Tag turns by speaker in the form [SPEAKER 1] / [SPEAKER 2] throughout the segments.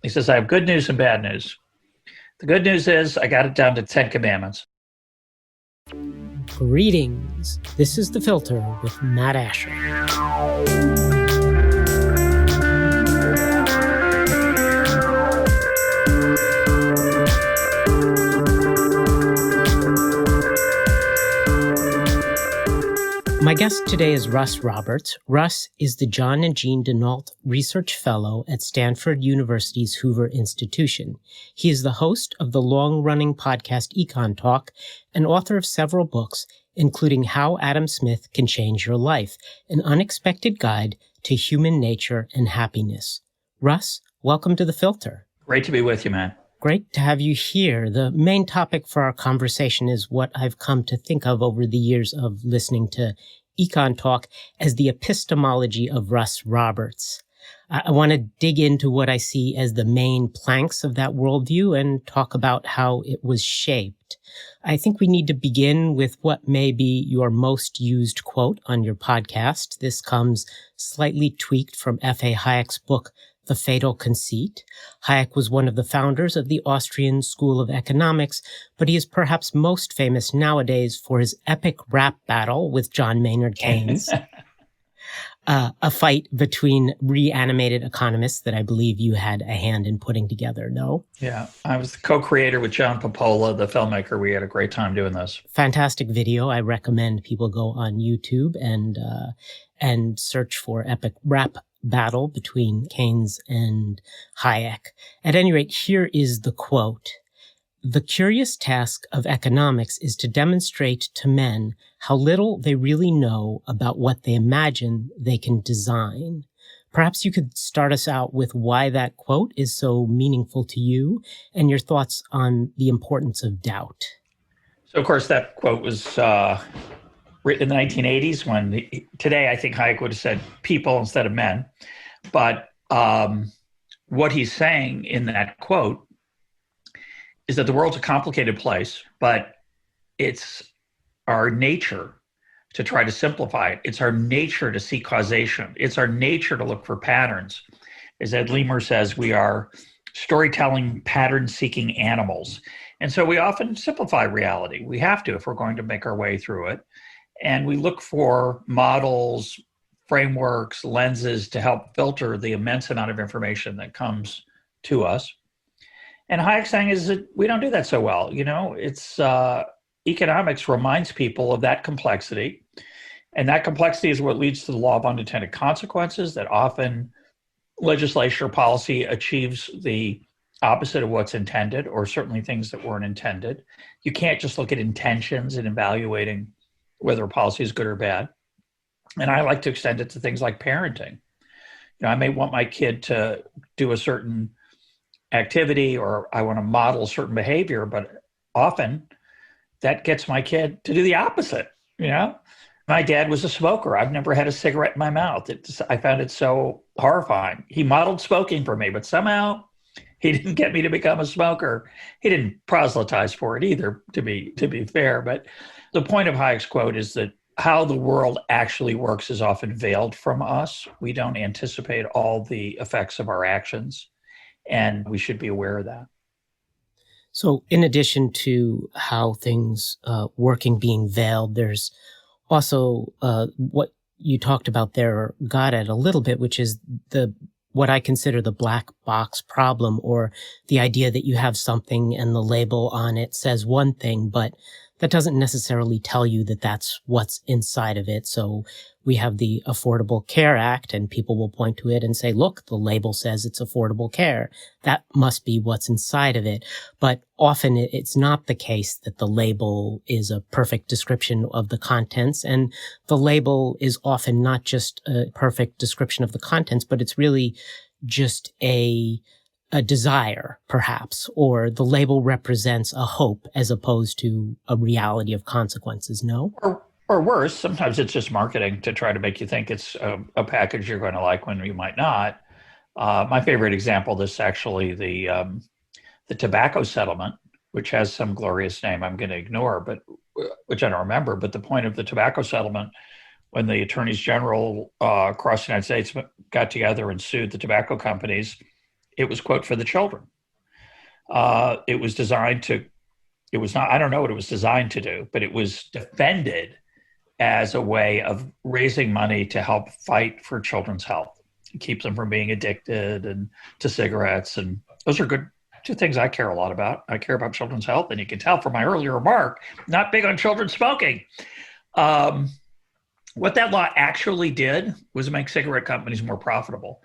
[SPEAKER 1] He says, I have good news and bad news. The good news is I got it down to 10 commandments.
[SPEAKER 2] Greetings. This is The Filter with Matt Asher. My guest today is Russ Roberts. Russ is the John and Jean Denault Research Fellow at Stanford University's Hoover Institution. He is the host of the long-running podcast Econ Talk and author of several books, including How Adam Smith Can Change Your Life, an unexpected guide to human nature and happiness. Russ, welcome to The Filter.
[SPEAKER 1] Great to be with you, man.
[SPEAKER 2] Great to have you here. The main topic for our conversation is what I've come to think of over the years of listening to Econ Talk as the epistemology of Russ Roberts. I want to dig into what I see as the main planks of that worldview and talk about how it was shaped. I think we need to begin with what may be your most used quote on your podcast. This comes slightly tweaked from F.A. Hayek's book, The Fatal Conceit. Hayek was one of the founders of the Austrian School of Economics, but he is perhaps most famous nowadays for his epic rap battle with John Maynard Keynes, a fight between reanimated economists that I believe you had a hand in putting together, no?
[SPEAKER 1] Yeah, I was the co-creator with John Popola, the filmmaker. We had a great time doing this.
[SPEAKER 2] Fantastic video. I recommend people go on YouTube and search for epic rap battle between Keynes and Hayek. At any rate, here is the quote. The curious task of economics is to demonstrate to men how little they really know about what they imagine they can design. Perhaps you could start us out with why that quote is so meaningful to you and your thoughts on the importance of doubt.
[SPEAKER 1] So, of course, that quote was written in the 1980s when today I think Hayek would have said people instead of men. But what he's saying in that quote is that the world's a complicated place, but it's our nature to try to simplify it. It's our nature to see causation. It's our nature to look for patterns. As Ed Leamer says, we are storytelling, pattern-seeking animals. And so we often simplify reality. We have to if we're going to make our way through it. And we look for models, frameworks, lenses to help filter the immense amount of information that comes to us. And Hayek's saying is that we don't do that so well. You know, it's economics reminds people of that complexity. And that complexity is what leads to the law of unintended consequences, that often legislation or policy achieves the opposite of what's intended, or certainly things that weren't intended. You can't just look at intentions in evaluating whether a policy is good or bad. And I like to extend it to things like parenting. You know, I may want my kid to do a certain activity or I want to model certain behavior, but often that gets my kid to do the opposite. You know, my dad was a smoker. I've never had a cigarette in my mouth. I found it so horrifying. He modeled smoking for me, but somehow he didn't get me to become a smoker. He didn't proselytize for it either, to be fair. But the point of Hayek's quote is that how the world actually works is often veiled from us. We don't anticipate all the effects of our actions, and we should be aware of that.
[SPEAKER 2] So in addition to how things working being veiled, there's also what you talked about there, got at a little bit, which is what I consider the black box problem, or the idea that you have something and the label on it says one thing, but that doesn't necessarily tell you that that's what's inside of it. So we have the Affordable Care Act, and people will point to it and say, look, the label says it's affordable care. That must be what's inside of it. But often it's not the case that the label is a perfect description of the contents. And the label is often not just a perfect description of the contents, but it's really just a desire, perhaps, or the label represents a hope as opposed to a reality of consequences, no?
[SPEAKER 1] Or worse, sometimes it's just marketing to try to make you think it's a package you're going to like when you might not. My favorite example of this is actually the tobacco settlement, which has some glorious name I'm going to ignore, but which I don't remember. But the point of the tobacco settlement, when the attorneys general across the United States got together and sued the tobacco companies, it was, quote, for the children. It was designed to, it was not, I don't know what it was designed to do, but it was defended as a way of raising money to help fight for children's health, keep them from being addicted and to cigarettes. And those are good, two things I care a lot about. I care about children's health, and you can tell from my earlier remark, not big on children smoking. What that law actually did was make cigarette companies more profitable.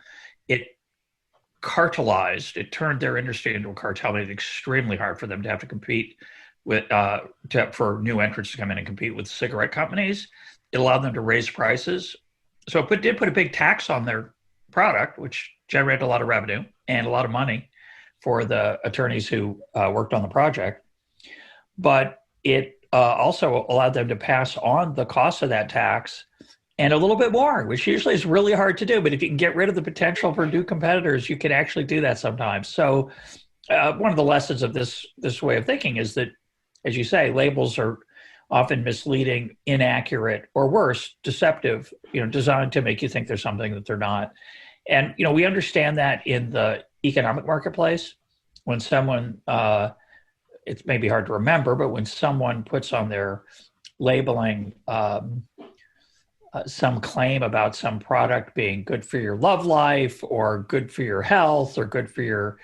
[SPEAKER 1] It cartelized, it turned their industry into a cartel, made it extremely hard for them to have to compete with, for new entrants to come in and compete with cigarette companies. It allowed them to raise prices. So it did put a big tax on their product, which generated a lot of revenue and a lot of money for the attorneys who worked on the project. But it also allowed them to pass on the cost of that tax and a little bit more, which usually is really hard to do. But if you can get rid of the potential for new competitors, you can actually do that sometimes. So one of the lessons of this way of thinking is that, as you say, labels are often misleading, inaccurate, or worse, deceptive, designed to make you think there's something that they're not. And, we understand that in the economic marketplace. When someone, it may be hard to remember, but when someone puts on their labeling some claim about some product being good for your love life or good for your health or good for your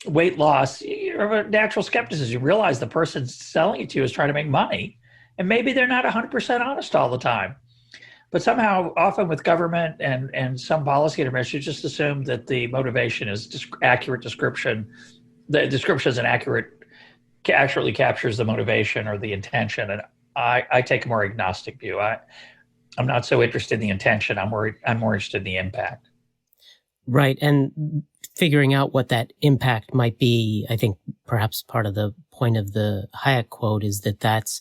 [SPEAKER 1] weight loss, you have a natural skepticism. You realize the person selling it to you is trying to make money, and maybe they're not 100% honest all the time. But somehow, often with government and some policy intervention, you just assume that the motivation is accurate description. The description is accurately captures the motivation or the intention. And I take a more agnostic view. I'm not so interested in the intention. I'm more interested in the impact.
[SPEAKER 2] Right. And figuring out what that impact might be, I think perhaps part of the point of the Hayek quote is that that's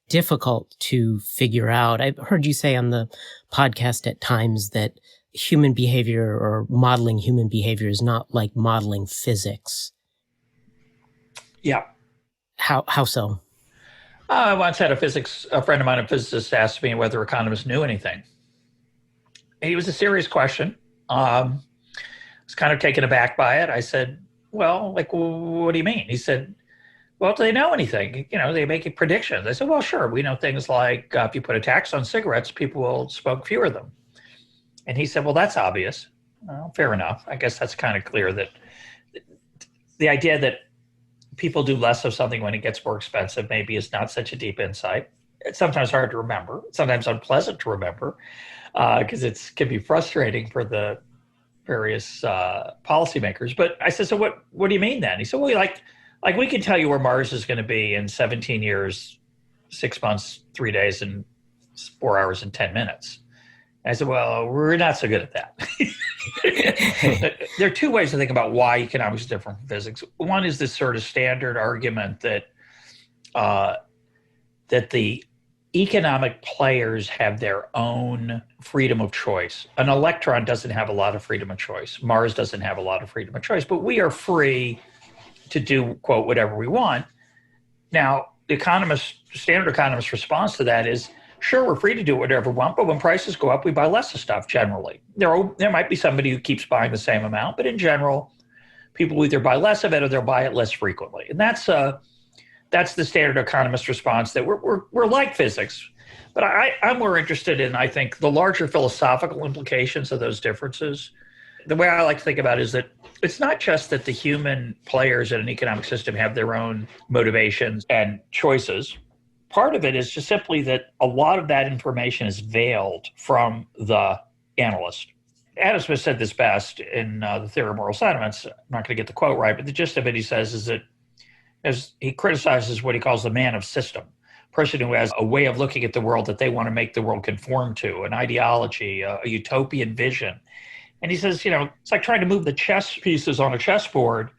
[SPEAKER 2] difficult to figure out. I've heard you say on the podcast at times that human behavior or modeling human behavior is not like modeling physics.
[SPEAKER 1] Yeah.
[SPEAKER 2] How so?
[SPEAKER 1] I once had a friend of mine, a physicist, asked me whether economists knew anything. It was a serious question. I was kind of taken aback by it. I said, well, what do you mean? He said, well, do they know anything? They make predictions. I said, well, sure. We know things like if you put a tax on cigarettes, people will smoke fewer of them. And he said, well, that's obvious. Well, fair enough. I guess that's kind of clear that the idea that people do less of something when it gets more expensive maybe is not such a deep insight. It's sometimes hard to remember. It's sometimes unpleasant to remember because it can be frustrating for the various policymakers. But I said, so what do you mean then? He said, well, like we can tell you where Mars is going to be in 17 years, 6 months, 3 days, and 4 hours and 10 minutes. And I said, well, we're not so good at that. There are two ways to think about why economics is different from physics. One is this sort of standard argument that the economic players have their own freedom of choice. An electron doesn't have a lot of freedom of choice. Mars doesn't have a lot of freedom of choice, but we are free to do, quote, whatever we want. Now, standard economist response to that is, sure, we're free to do whatever we want, but when prices go up, we buy less of stuff generally. There might be somebody who keeps buying the same amount, but in general, people will either buy less of it or they'll buy it less frequently. And that's the standard economist response, that we're like physics. But I'm more interested in, I think, the larger philosophical implications of those differences. The way I like to think about it is that it's not just that the human players in an economic system have their own motivations and choices. Part of it is just simply that a lot of that information is veiled from the analyst. Adam Smith said this best in The Theory of Moral Sentiments. I'm not going to get the quote right, but the gist of it, he says, is that as he criticizes what he calls the man of system, a person who has a way of looking at the world that they want to make the world conform to, an ideology, a utopian vision. And he says, it's like trying to move the chess pieces on a chessboard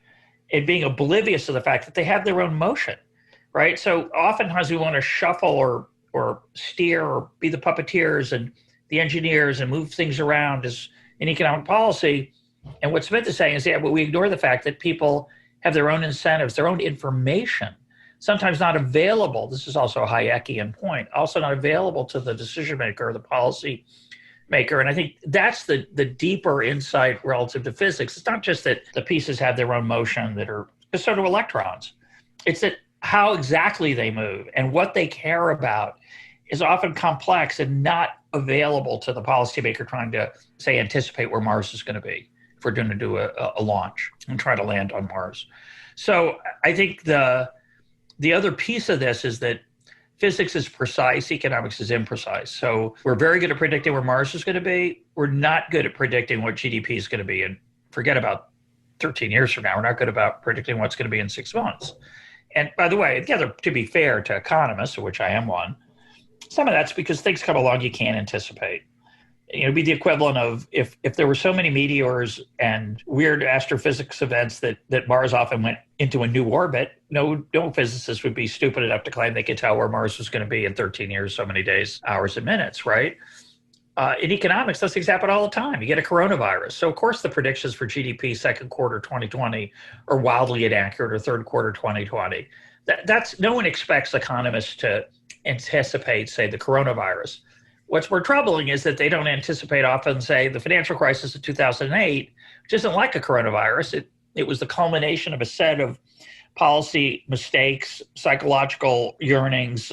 [SPEAKER 1] and being oblivious to the fact that they have their own motion, right? So oftentimes we want to shuffle or steer or be the puppeteers and the engineers and move things around as in economic policy. And what Smith is saying is, but we ignore the fact that people have their own incentives, their own information, sometimes not available. This is also a Hayekian point, also not available to the decision maker or the policy maker. And I think that's the deeper insight relative to physics. It's not just that the pieces have their own motion that are just sort of electrons. It's that how exactly they move and what they care about is often complex and not available to the policymaker trying to, say, anticipate where Mars is going to be if we're going to do a launch and try to land on Mars. So I think the other piece of this is that physics is precise, economics is imprecise. So we're very good at predicting where Mars is going to be. We're not good at predicting what GDP is going to be. And forget about 13 years from now. We're not good about predicting what's going to be in 6 months. And by the way, to be fair to economists, of which I am one, some of that's because things come along you can't anticipate. It'd be the equivalent of if there were so many meteors and weird astrophysics events that Mars often went into a new orbit, no physicist would be stupid enough to claim they could tell where Mars was going to be in 13 years, so many days, hours, and minutes, right? In economics, those things happen all the time. You get a coronavirus. So, of course, the predictions for GDP second quarter 2020 are wildly inaccurate, or third quarter 2020. That's no one expects economists to anticipate, say, the coronavirus. What's more troubling is that they don't anticipate often, say, the financial crisis of 2008, which isn't like a coronavirus. It was the culmination of a set of policy mistakes, psychological yearnings,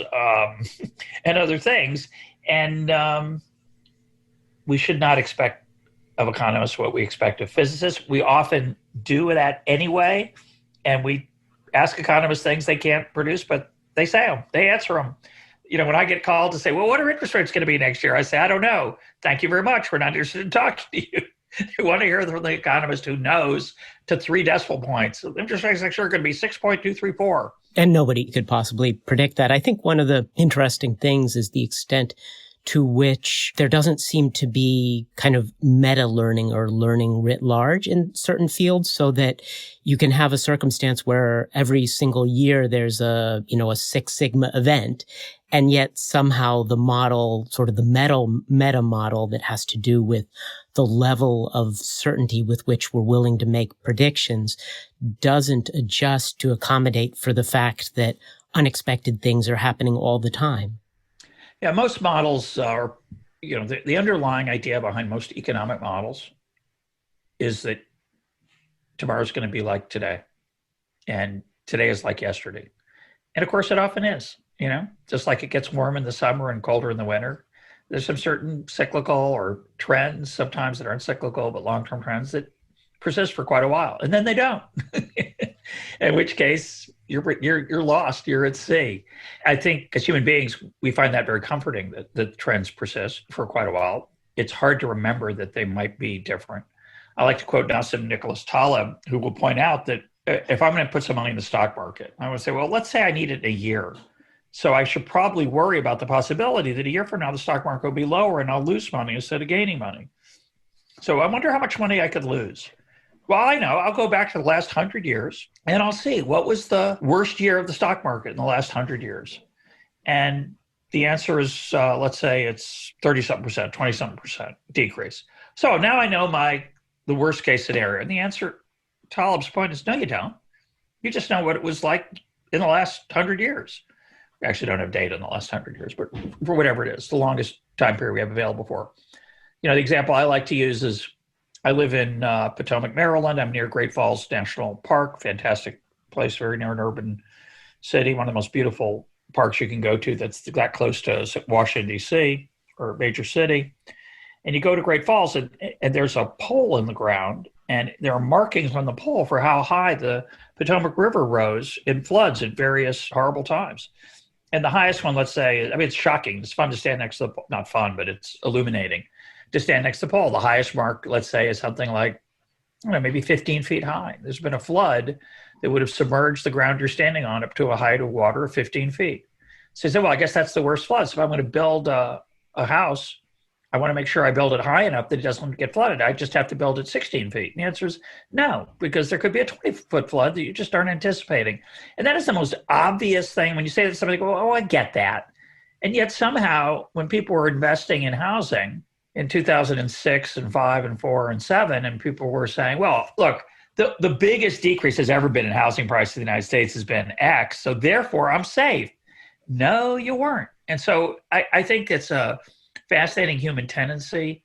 [SPEAKER 1] and other things. And we should not expect of economists what we expect of physicists. We often do that anyway, and we ask economists things they can't produce, but they say them, they answer them. When I get called to say, well, what are interest rates going to be next year? I say, I don't know. Thank you very much. We're not interested in talking to you. You want to hear from the economist who knows to 3 decimal points. Interest rates next year are going to be 6.234.
[SPEAKER 2] And nobody could possibly predict that. I think one of the interesting things is the extent to which there doesn't seem to be kind of meta learning or learning writ large in certain fields, so that you can have a circumstance where every single year there's a Six Sigma event, and yet somehow the model, sort of the meta model that has to do with the level of certainty with which we're willing to make predictions, doesn't adjust to accommodate for the fact that unexpected things are happening all the time.
[SPEAKER 1] Yeah, most models are, the underlying idea behind most economic models is that tomorrow's going to be like today, and today is like yesterday. And of course, it often is, just like it gets warm in the summer and colder in the winter. There's some certain cyclical or trends sometimes that aren't cyclical, but long-term trends that persist for quite a while, and then they don't. In which case, you're lost. You're at sea. I think as human beings, we find that very comforting that the trends persist for quite a while. It's hard to remember that they might be different. I like to quote Nassim Nicholas Taleb, who will point out that if I'm going to put some money in the stock market, I would say, well, let's say I need it in a year. So I should probably worry about the possibility that a year from now, the stock market will be lower and I'll lose money instead of gaining money. So I wonder how much money I could lose. Well, I know. I'll go back to the last 100 years and I'll see what was the worst year of the stock market in the last 100 years. And the answer is, let's say it's 30-something%, 20-something% decrease. So now I know the worst case scenario. And the answer, Taleb's point is, no, you don't. You just know what it was like in the last 100 years. We actually don't have data in the last 100 years, but for whatever it is, the longest time period we have available for. The example I like to use is, I live in Potomac, Maryland. I'm near Great Falls National Park, fantastic place, very near an urban city, one of the most beautiful parks you can go to that's that close to Washington, D.C., or a major city. And you go to Great Falls, and there's a pole in the ground, and there are markings on the pole for how high the Potomac River rose in floods at various horrible times. And the highest one, let's say, it's shocking. It's fun to stand next to the pole. Not fun, but it's illuminating to stand next to the pole. The highest mark, let's say, is something like, maybe 15 feet high. There's been a flood that would have submerged the ground you're standing on up to a height of water of 15 feet. So you say, well, I guess that's the worst flood. So if I'm going to build a house, I want to make sure I build it high enough that it doesn't get flooded. I just have to build it 16 feet. And the answer is no, because there could be a 20-foot flood that you just aren't anticipating. And that is the most obvious thing. When you say that to somebody, go, oh, I get that. And yet somehow when people were investing in housing in 2006 and 5 and 4 and 7, and people were saying, well, look, the biggest decrease has ever been in housing prices in the United States has been X, so therefore I'm safe. No, you weren't. And so I think it's a fascinating human tendency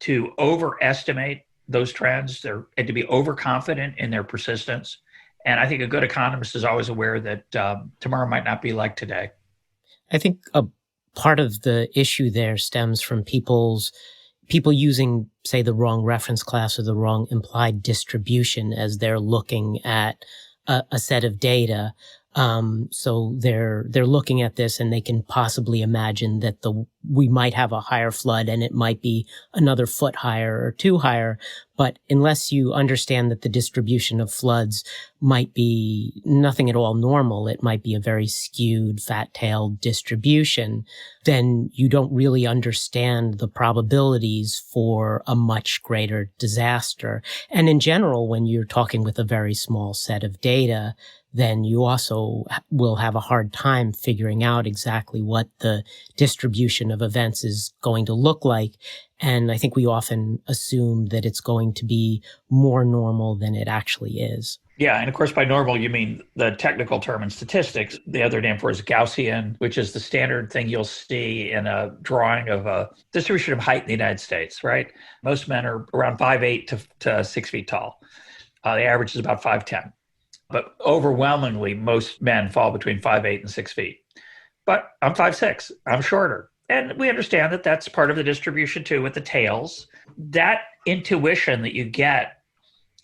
[SPEAKER 1] to overestimate those trends and to be overconfident in their persistence. And I think a good economist is always aware that tomorrow might not be like today.
[SPEAKER 2] I think a part of the issue there stems from people using, say, the wrong reference class or the wrong implied distribution as they're looking at a set of data. So they're looking at this and they can possibly imagine that we might have a higher flood and it might be another foot higher or two higher. But unless you understand that the distribution of floods might be nothing at all normal, it might be a very skewed, fat-tailed distribution, then you don't really understand the probabilities for a much greater disaster. And in general, when you're talking with a very small set of data, then you also will have a hard time figuring out exactly what the distribution of events is going to look like. And I think we often assume that it's going to be more normal than it actually is.
[SPEAKER 1] Yeah, and of course, by normal, you mean the technical term in statistics. The other name for it is Gaussian, which is the standard thing you'll see in a drawing of a distribution of height in the United States, right? Most men are around 5'8" to 6 feet tall. The average is about 5'10". But overwhelmingly, most men fall between 5'8" and 6 feet. But I'm 5'6". I'm shorter. And we understand that that's part of the distribution too with the tails. That intuition that you get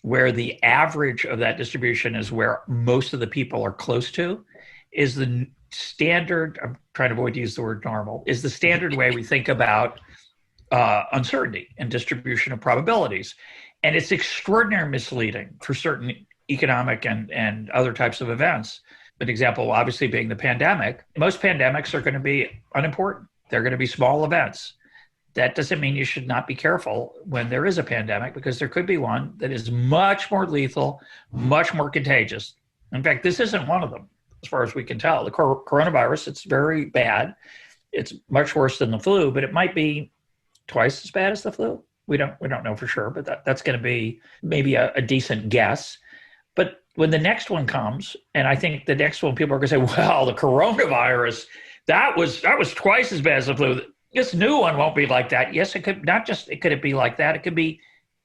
[SPEAKER 1] where the average of that distribution is where most of the people are close to is the standard, I'm trying to avoid to use the word normal, is the standard way we think about uncertainty and distribution of probabilities. And it's extraordinarily misleading for certain economic and other types of events. An example, obviously, being the pandemic. Most pandemics are going to be unimportant. They're going to be small events. That doesn't mean you should not be careful when there is a pandemic, because there could be one that is much more lethal, much more contagious. In fact, this isn't one of them, as far as we can tell. The coronavirus, it's very bad. It's much worse than the flu, but it might be twice as bad as the flu. We don't know for sure, but that's going to be maybe a decent guess. But when the next one comes, and I think the next one, people are going to say, well, the coronavirus, that was twice as bad as the flu. This new one won't be like that. Yes, it could could it be like that? It could be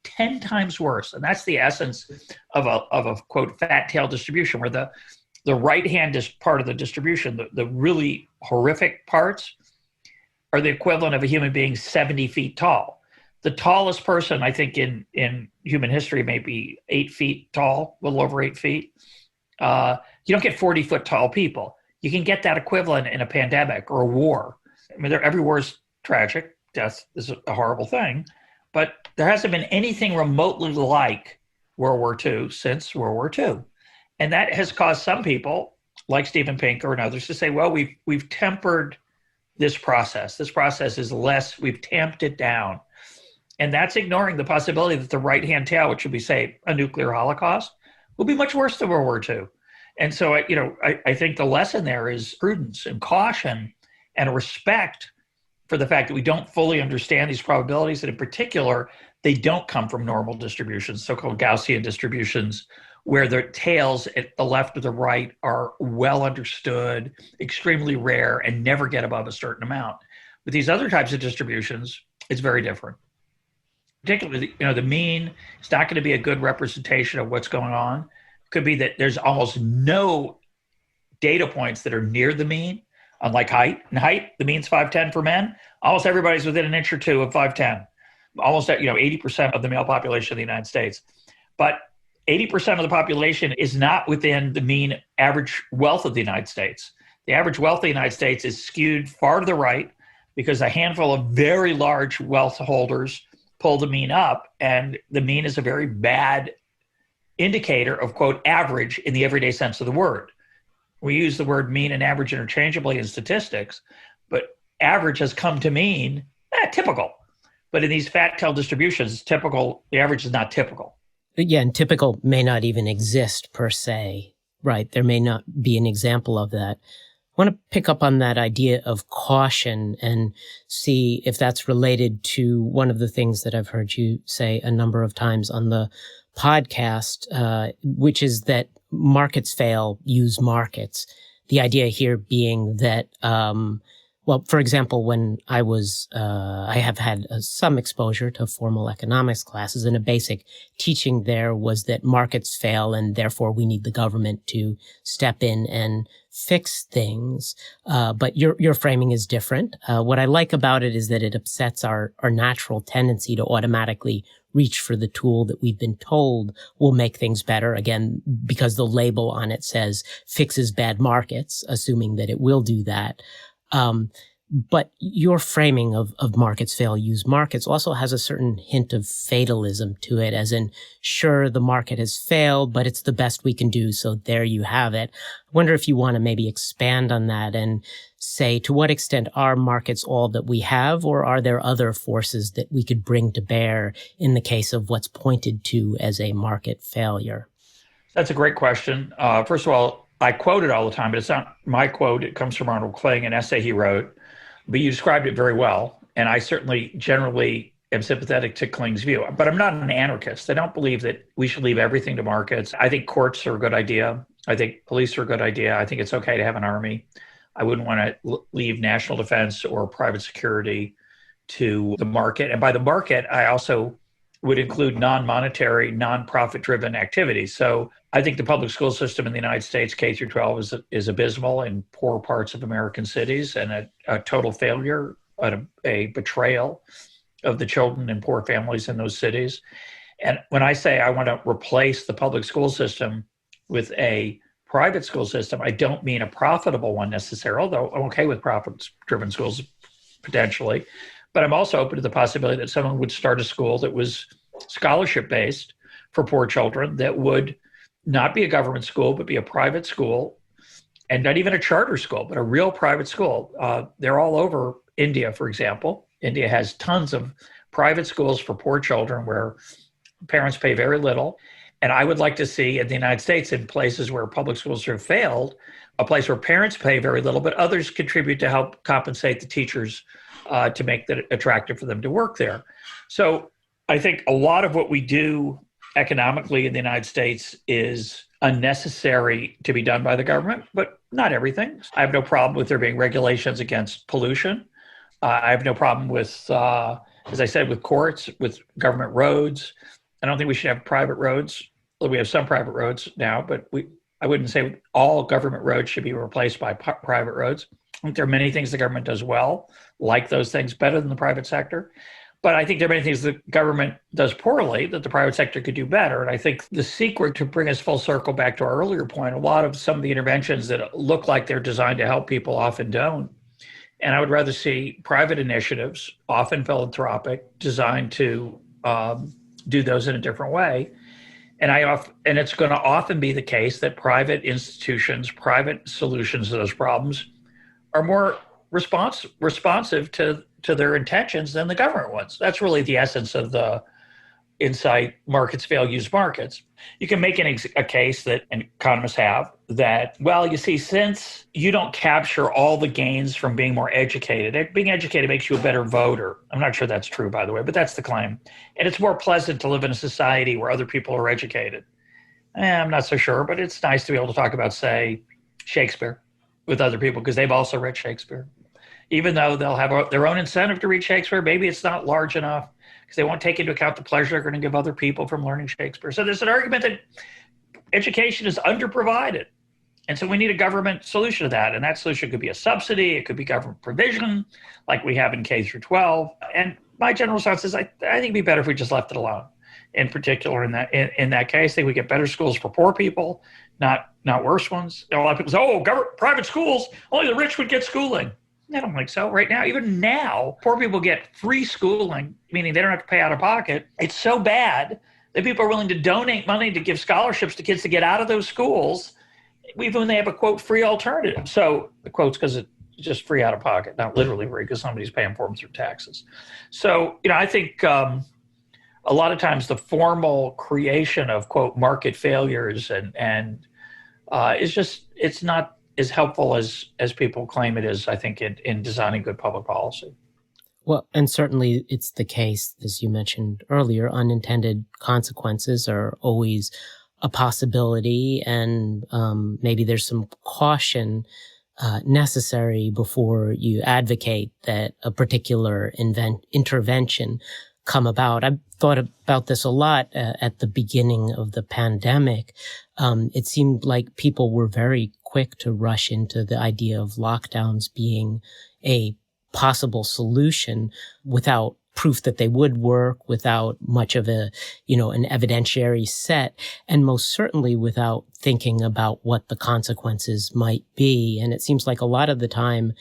[SPEAKER 1] 10 times worse. And that's the essence of a quote, fat tail distribution, where the right-hand part of the distribution, the really horrific parts, are the equivalent of a human being 70 feet tall. The tallest person, I think, in human history may be 8 feet tall, a little over 8 feet. You don't get 40-foot tall people. You can get that equivalent in a pandemic or a war. I mean, every war is tragic. Death is a horrible thing. But there hasn't been anything remotely like World War II since World War II. And that has caused some people, like Steven Pinker and others, to say, well, we've tempered this process. This process is less, we've tamped it down. And that's ignoring the possibility that the right-hand tail, which would be, say, a nuclear holocaust, will be much worse than World War II. And so, I think the lesson there is prudence and caution and a respect for the fact that we don't fully understand these probabilities. And in particular, they don't come from normal distributions, so-called Gaussian distributions, where the tails at the left or the right are well understood, extremely rare, and never get above a certain amount. With these other types of distributions, it's very different. Particularly, the mean is not going to be a good representation of what's going on. It could be that there's almost no data points that are near the mean, unlike height. In height, the mean's 5'10" for men. Almost everybody's within an inch or two of 5'10". Almost 80% of the male population of the United States. But 80% of the population is not within the mean average wealth of the United States. The average wealth of the United States is skewed far to the right because a handful of very large wealth holders pull the mean up, and the mean is a very bad indicator of, quote, average in the everyday sense of the word. We use the word mean and average interchangeably in statistics, but average has come to mean typical. But in these fat tail distributions, typical, the average is not typical.
[SPEAKER 2] Yeah, and typical may not even exist per se, right? There may not be an example of that. I want to pick up on that idea of caution and see if that's related to one of the things that I've heard you say a number of times on the podcast, which is that markets fail, use markets. The idea here being that Well, for example, when I have had some exposure to formal economics classes, and a basic teaching there was that markets fail and therefore we need the government to step in and fix things. But your framing is different. What I like about it is that it upsets our natural tendency to automatically reach for the tool that we've been told will make things better. Again, because the label on it says fixes bad markets, assuming that it will do that. But your framing of markets fail, use markets also has a certain hint of fatalism to it, as in, sure, the market has failed, but it's the best we can do. So there you have it. I wonder if you want to maybe expand on that and say, to what extent are markets all that we have, or are there other forces that we could bring to bear in the case of what's pointed to as a market failure?
[SPEAKER 1] That's a great question. First of all, I quote it all the time, but it's not my quote. It comes from Arnold Kling, an essay he wrote. But you described it very well. And I certainly generally am sympathetic to Kling's view. But I'm not an anarchist. I don't believe that we should leave everything to markets. I think courts are a good idea. I think police are a good idea. I think it's okay to have an army. I wouldn't want to leave national defense or private security to the market. And by the market, I also would include non-monetary, non-profit driven activities. So I think the public school system in the United States, K through 12, is abysmal in poor parts of American cities, and a total failure, a betrayal of the children in poor families in those cities. And when I say I want to replace the public school system with a private school system, I don't mean a profitable one necessarily, although I'm okay with profit-driven schools potentially. But I'm also open to the possibility that someone would start a school that was scholarship-based for poor children, that would not be a government school, but be a private school, and not even a charter school, but a real private school. They're all over India, for example. India has tons of private schools for poor children where parents pay very little. And I would like to see in the United States, in places where public schools have failed, a place where parents pay very little, but others contribute to help compensate the teachers to make it attractive for them to work there. So I think a lot of what we do economically in the United States is unnecessary to be done by the government, but not everything. I have no problem with there being regulations against pollution. I have no problem with, as I said, with courts, with government roads. I don't think we should have private roads. Well, we have some private roads now, but I wouldn't say all government roads should be replaced by private roads. I think there are many things the government does well, like those things better than the private sector. But I think there are many things the government does poorly that the private sector could do better. And I think the secret, to bring us full circle back to our earlier point, a lot of some of the interventions that look like they're designed to help people often don't. And I would rather see private initiatives, often philanthropic, designed to do those in a different way. And it's going to often be the case that private institutions, private solutions to those problems are more responsive to their intentions than the government ones. That's really the essence of the insight, markets fail, use markets. You can make a case that, and economists have, that, well, you see, since you don't capture all the gains from being more educated, being educated makes you a better voter. I'm not sure that's true, by the way, but that's the claim. And it's more pleasant to live in a society where other people are educated. I'm not so sure, but it's nice to be able to talk about, say, Shakespeare with other people, because they've also read Shakespeare. Even though they'll have their own incentive to read Shakespeare, maybe it's not large enough because they won't take into account the pleasure they're going to give other people from learning Shakespeare. So there's an argument that education is underprovided. And so we need a government solution to that. And that solution could be a subsidy. It could be government provision, like we have in K through 12. And my general sense is I think it'd be better if we just left it alone. In particular, in that case, I think we get better schools for poor people, not worse ones. A lot of people say, private schools, only the rich would get schooling. I don't think so. Right now, even now, poor people get free schooling, meaning they don't have to pay out of pocket. It's so bad that people are willing to donate money to give scholarships to kids to get out of those schools, even when they have a, quote, free alternative. So the quote's because it's just free out of pocket, not literally free because somebody's paying for them through taxes. So, I think a lot of times the formal creation of, quote, market failures and it's not as helpful as people claim it is, I think, in designing good public policy.
[SPEAKER 2] Well, and certainly it's the case, as you mentioned earlier, unintended consequences are always a possibility, and maybe there's some caution necessary before you advocate that a particular intervention come about. I've thought about this a lot at the beginning of the pandemic. It seemed like people were very quick to rush into the idea of lockdowns being a possible solution without proof that they would work, without much of an evidentiary set, and most certainly without thinking about what the consequences might be. And it seems like a lot of the time,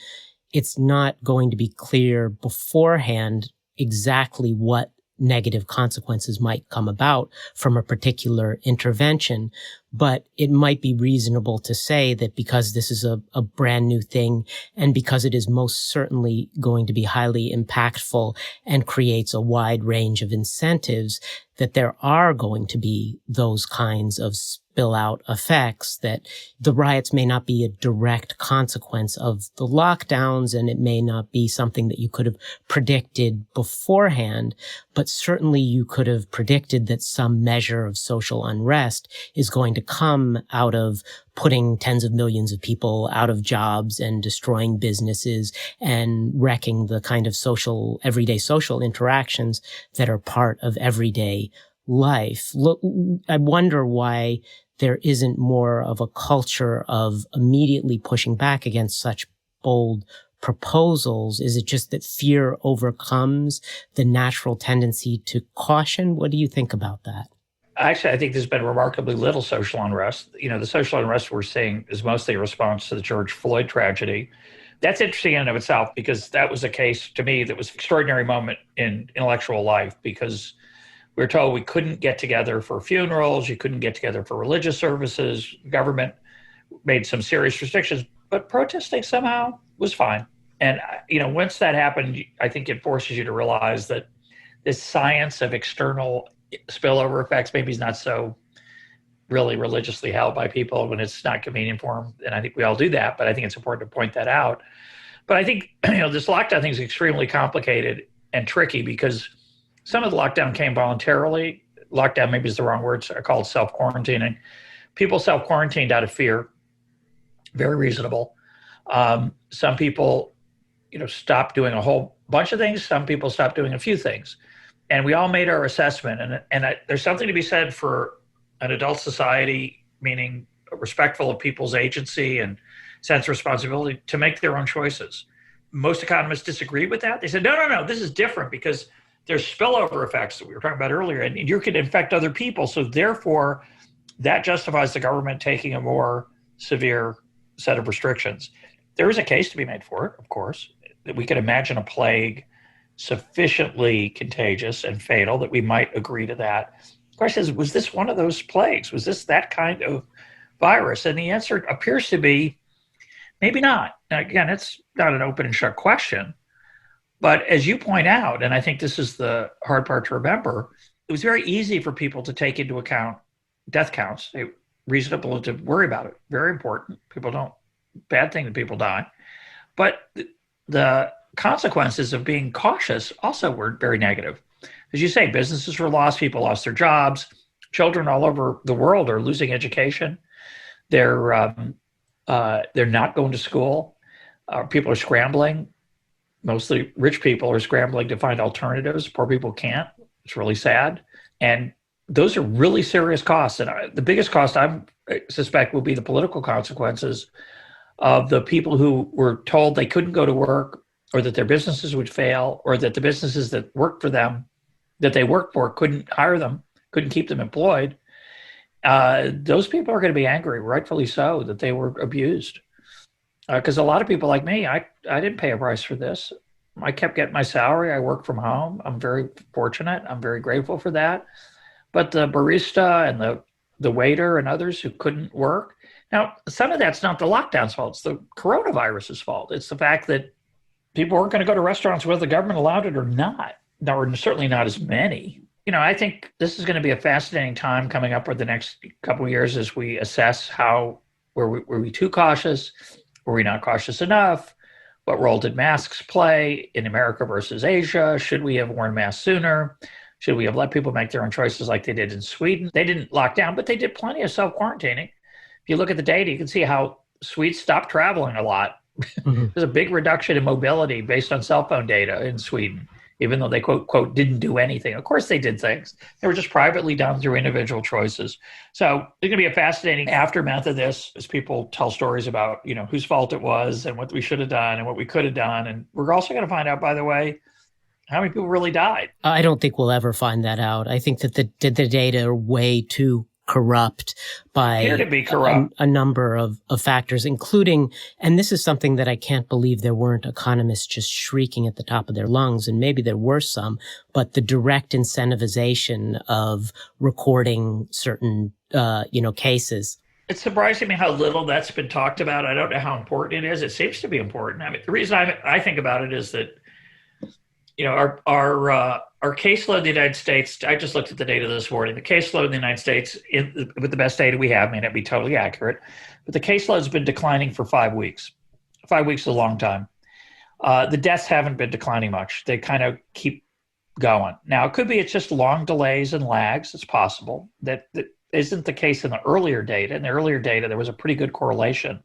[SPEAKER 2] it's not going to be clear beforehand exactly what negative consequences might come about from a particular intervention. But it might be reasonable to say that because this is a brand new thing and because it is most certainly going to be highly impactful and creates a wide range of incentives, that there are going to be those kinds of spill out effects, that the riots may not be a direct consequence of the lockdowns and it may not be something that you could have predicted beforehand, but certainly you could have predicted that some measure of social unrest is going to come out of putting tens of millions of people out of jobs and destroying businesses and wrecking the kind of everyday social interactions that are part of everyday life. Look, I wonder why there isn't more of a culture of immediately pushing back against such bold proposals. Is it just that fear overcomes the natural tendency to caution? What do you think about that?
[SPEAKER 1] Actually, I think there's been remarkably little social unrest. The social unrest we're seeing is mostly a response to the George Floyd tragedy. That's interesting in and of itself, because that was a case to me that was an extraordinary moment in intellectual life, because we were told we couldn't get together for funerals, you couldn't get together for religious services. The government made some serious restrictions, but protesting somehow was fine. And, once that happened, I think it forces you to realize that this science of external spillover effects maybe is not so really religiously held by people when it's not convenient for them. And I think we all do that, but I think it's important to point that out. But I think, this lockdown thing is extremely complicated and tricky, because some of the lockdown came voluntarily. Lockdown maybe is the wrong word. I call it self-quarantining. People self-quarantined out of fear. Very reasonable. Some people, stopped doing a whole bunch of things. Some people stopped doing a few things. And we all made our assessment. And there's something to be said for an adult society, meaning respectful of people's agency and sense of responsibility to make their own choices. Most economists disagreed with that. They said, no, this is different because there's spillover effects that we were talking about earlier, and you could infect other people. So therefore, that justifies the government taking a more severe set of restrictions. There is a case to be made for it, of course, that we could imagine a plague sufficiently contagious and fatal that we might agree to that. The question is, was this one of those plagues? Was this that kind of virus? And the answer appears to be maybe not. Now, again, it's not an open and shut question. But as you point out, and I think this is the hard part to remember, it was very easy for people to take into account death counts. They reasonable to worry about it. Very important. Bad thing that people die. But the consequences of being cautious also were very negative. As you say, businesses were lost, people lost their jobs, children all over the world are losing education. They're not going to school. People are scrambling. Mostly rich people are scrambling to find alternatives. Poor people can't. It's really sad. And those are really serious costs. And the biggest cost I suspect will be the political consequences of the people who were told they couldn't go to work, or that their businesses would fail, or that the businesses that worked for them, that they worked for, couldn't hire them, couldn't keep them employed. Those people are going to be angry, rightfully so, that they were abused. Because a lot of people like me, I didn't pay a price for this. I kept getting my salary. I work from home. I'm very fortunate. I'm very grateful for that. But the barista and the waiter and others who couldn't work. Now, some of that's not the lockdown's fault. It's the coronavirus's fault. It's the fact that people weren't going to go to restaurants whether the government allowed it or not. There were certainly not as many. I think this is going to be a fascinating time coming up for the next couple of years as we assess were we too cautious? Were we not cautious enough? What role did masks play in America versus Asia? Should we have worn masks sooner? Should we have let people make their own choices like they did in Sweden? They didn't lock down, but they did plenty of self-quarantining. If you look at the data, you can see how Swedes stopped traveling a lot.
[SPEAKER 2] Mm-hmm.
[SPEAKER 1] There's a big reduction in mobility based on cell phone data in Sweden, even though they quote didn't do anything. Of course they did things. They were just privately done through individual choices. So it's going to be a fascinating aftermath of this as people tell stories about, whose fault it was and what we should have done and what we could have done. And we're also going to find out, by the way, how many people really died.
[SPEAKER 2] I don't think we'll ever find that out. I think that the data are way too corrupt by a number of factors, including, and this is something that I can't believe there weren't economists just shrieking at the top of their lungs, and maybe there were some, but the direct incentivization of recording certain, cases.
[SPEAKER 1] It's surprising me how little that's been talked about. I don't know how important it is. It seems to be important. I mean, the reason I think about it is that, our caseload in the United States, I just looked at the data this morning, the caseload in the United States, with the best data we have, may not be totally accurate, but the caseload has been declining for 5 weeks. 5 weeks is a long time. The deaths haven't been declining much. They kind of keep going. Now, it could be it's just long delays and lags. It's possible. That isn't the case in the earlier data. In the earlier data, there was a pretty good correlation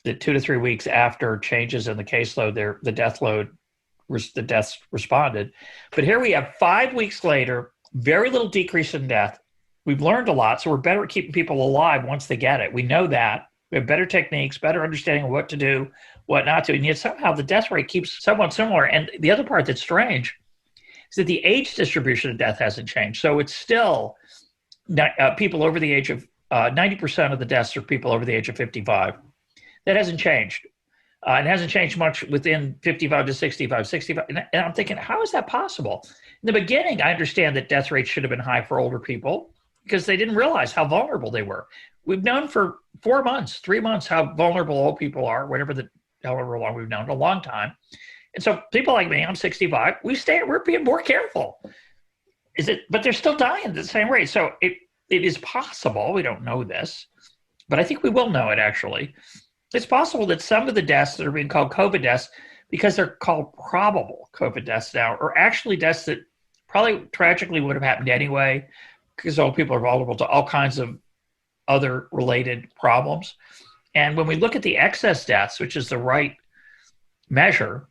[SPEAKER 1] that 2 to 3 weeks after changes in the caseload, the deaths responded. But here we have 5 weeks later, very little decrease in death. We've learned a lot, so we're better at keeping people alive once they get it. We know that. We have better techniques, better understanding of what to do, what not to. And yet somehow the death rate keeps somewhat similar. And the other part that's strange is that the age distribution of death hasn't changed. So it's still people over the age of 90% of the deaths are people over the age of 55. That hasn't changed. It hasn't changed much within 55 to 65. And I'm thinking, how is that possible? In the beginning, I understand that death rates should have been high for older people because they didn't realize how vulnerable they were. We've known for 4 months, 3 months, how vulnerable old people are, however long we've known, a long time. And so people like me, I'm 65, we're being more careful. But they're still dying at the same rate. So it is possible, we don't know this, but I think we will know it actually. It's possible that some of the deaths that are being called COVID deaths, because they're called probable COVID deaths now, are actually deaths that probably tragically would have happened anyway, because old people are vulnerable to all kinds of other related problems. And when we look at the excess deaths, which is the right measure,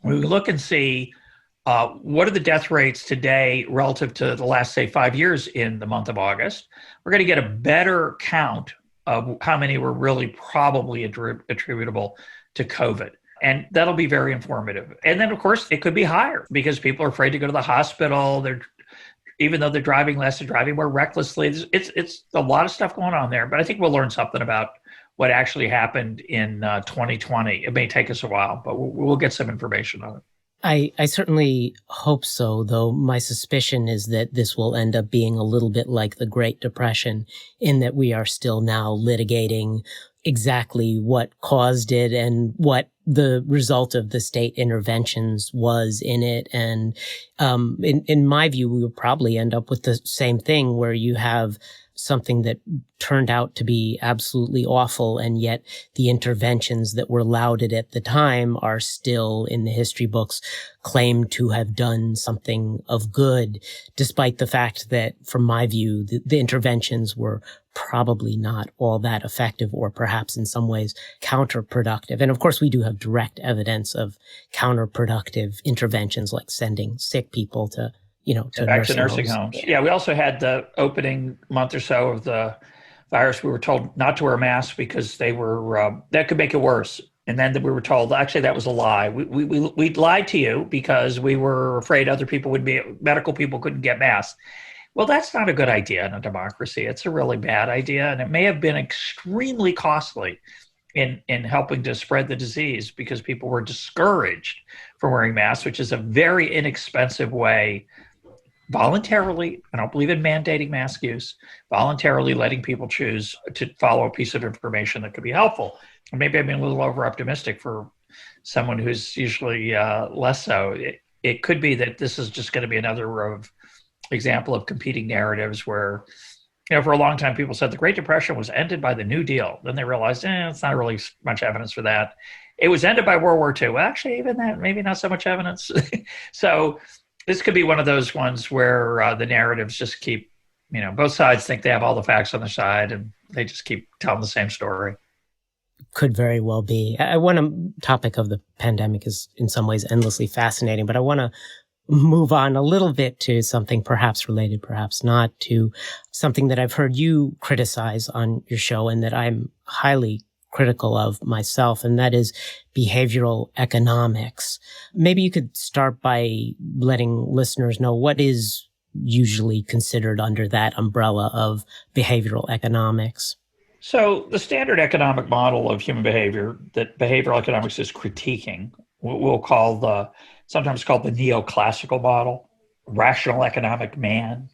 [SPEAKER 1] we look and see what are the death rates today relative to the last, say, 5 years in the month of August, we're going to get a better count of how many were really probably attributable to COVID. And that'll be very informative. And then, of course, it could be higher because people are afraid to go to the hospital. Even though they're driving less, they're driving more recklessly. It's a lot of stuff going on there. But I think we'll learn something about what actually happened in 2020. It may take us a while, but we'll get some information on it.
[SPEAKER 2] I certainly hope so, though my suspicion is that this will end up being a little bit like the Great Depression in that we are still now litigating exactly what caused it and what the result of the state interventions was in it. And in my view, we will probably end up with the same thing where you have something that turned out to be absolutely awful, and yet the interventions that were lauded at the time are still in the history books claimed to have done something of good, despite the fact that, from my view, the interventions were probably not all that effective, or perhaps in some ways counterproductive. And of course, we do have direct evidence of counterproductive interventions, like sending sick people to
[SPEAKER 1] back to nursing homes. Yeah, we also had the opening month or so of the virus. We were told not to wear masks because they were that could make it worse. And then we were told, actually, that was a lie. We lied to you because we were afraid medical people couldn't get masks. Well, that's not a good idea in a democracy. It's a really bad idea, and it may have been extremely costly in helping to spread the disease because people were discouraged from wearing masks, which is a very inexpensive way. Voluntarily, I don't believe in mandating mask use, voluntarily letting people choose to follow a piece of information that could be helpful. And maybe I'm being a little over optimistic for someone who's usually less so. It could be that this is just going to be another example of competing narratives where, for a long time people said the Great Depression was ended by the New Deal. Then they realized, it's not really much evidence for that. It was ended by World War II. Well, actually, even that, maybe not so much evidence. So this could be one of those ones where the narratives just keep, both sides think they have all the facts on their side and they just keep telling the same story.
[SPEAKER 2] could very well be. One topic of the pandemic is in some ways endlessly fascinating, but I want to move on a little bit to something perhaps related, perhaps not, to something that I've heard you criticize on your show and that I'm highly critical of myself, and that is behavioral economics. Maybe you could start by letting listeners know what is usually considered under that umbrella of behavioral economics.
[SPEAKER 1] So the standard economic model of human behavior that behavioral economics is critiquing, we'll call sometimes called the neoclassical model, rational economic man,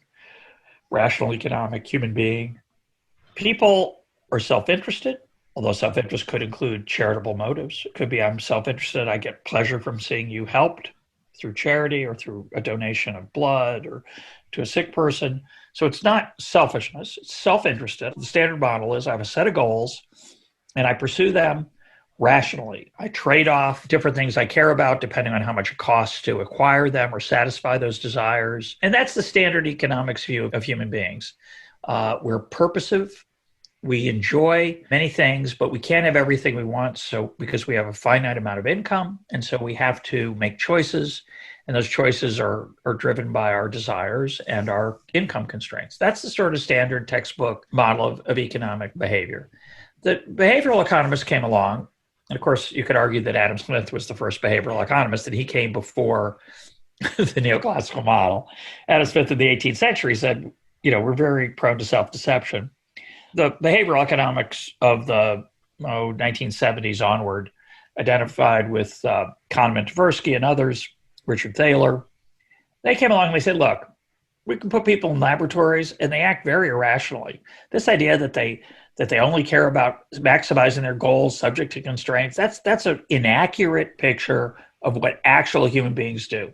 [SPEAKER 1] rational economic human being. People are self-interested, although self-interest could include charitable motives. It could be I'm self-interested, I get pleasure from seeing you helped through charity or through a donation of blood or to a sick person. So it's not selfishness, it's self-interested. The standard model is I have a set of goals and I pursue them rationally. I trade off different things I care about depending on how much it costs to acquire them or satisfy those desires. And that's the standard economics view of human beings. We're purposive. We enjoy many things, but we can't have everything we want. So because we have a finite amount of income, and so we have to make choices, and those choices are driven by our desires and our income constraints. That's the sort of standard textbook model of economic behavior. The behavioral economists came along, and of course, you could argue that Adam Smith was the first behavioral economist, that he came before the neoclassical model. Adam Smith in the 18th century said, we're very prone to self-deception. The behavioral economics of the 1970s onward, identified with Kahneman, Tversky, and others, Richard Thaler, they came along and they said, look, we can put people in laboratories and they act very irrationally. This idea that they only care about maximizing their goals subject to constraints, that's an inaccurate picture of what actual human beings do.